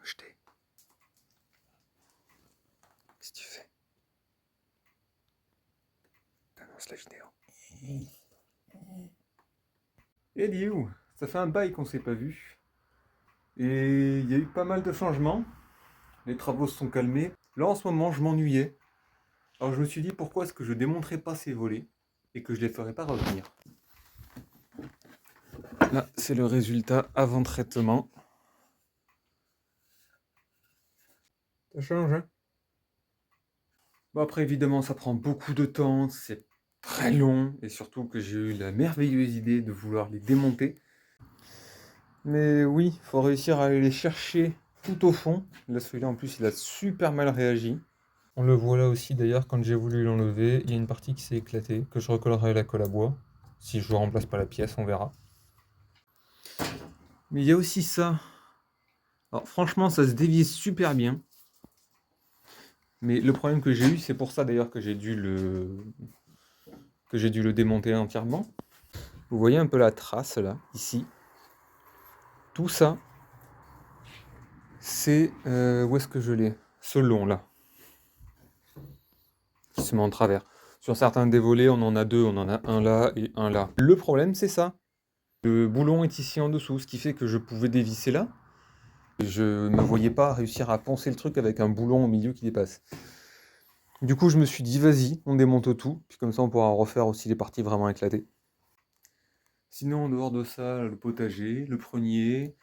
jeter. Qu'est-ce que tu fais? T'annonces la vidéo. Et Liu, ça fait un bail qu'on s'est pas vu. Et il y a eu pas mal de changements. Les travaux se sont calmés. Là en ce moment je m'ennuyais. Alors je me suis dit pourquoi est-ce que je démonterais pas ces volets et que je les ferais pas revenir. Là c'est le résultat avant traitement. Ça change, hein? Bon après évidemment ça prend beaucoup de temps, c'est très long et surtout que j'ai eu la merveilleuse idée de vouloir les démonter. Mais oui, il faut réussir à aller les chercher tout au fond. Là celui-là en plus il a super mal réagi. On le voit là aussi d'ailleurs quand j'ai voulu l'enlever, il y a une partie qui s'est éclatée, que je recollerai la colle à bois. Si je ne remplace pas la pièce, on verra. Mais il y a aussi ça. Alors franchement ça se dévisse super bien. Mais le problème que j'ai eu, c'est pour ça d'ailleurs que j'ai dû le démonter entièrement. Vous voyez un peu la trace là, ici. Tout ça, c'est... où est-ce que je l'ai? Ce long là. Qui se met en travers. Sur certains des volets, on en a deux, on en a un là et un là. Le problème, c'est ça. Le boulon est ici en dessous, ce qui fait que je pouvais dévisser là. Je ne me voyais pas réussir à poncer le truc avec un boulon au milieu qui dépasse. Du coup, je me suis dit, vas-y, on démonte tout, puis comme ça, on pourra refaire aussi les parties vraiment éclatées. Sinon, en dehors de ça, le potager, le prunier,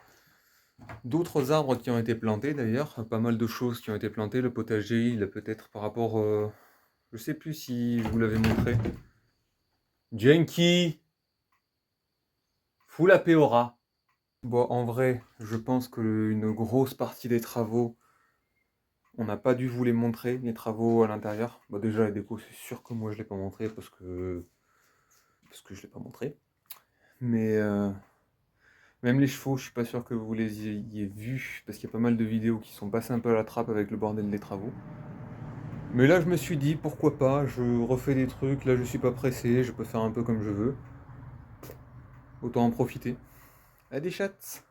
d'autres arbres qui ont été plantés d'ailleurs, pas mal de choses qui ont été plantées. Le potager, il a peut-être par rapport... je sais plus si je vous l'avais montré. Jenki! Fous la paix au rat! Bon, en vrai, je pense qu'une grosse partie des travaux, on n'a pas dû vous les montrer, les travaux à l'intérieur. Bon, déjà, la déco, c'est sûr que moi, je ne l'ai pas montré parce que je ne l'ai pas montré. Mais même les chevaux, je suis pas sûr que vous les ayez vus parce qu'il y a pas mal de vidéos qui sont passées un peu à la trappe avec le bordel des travaux. Mais là, je me suis dit, pourquoi pas, je refais des trucs, là, je suis pas pressé, je peux faire un peu comme je veux. Autant en profiter. À des chats!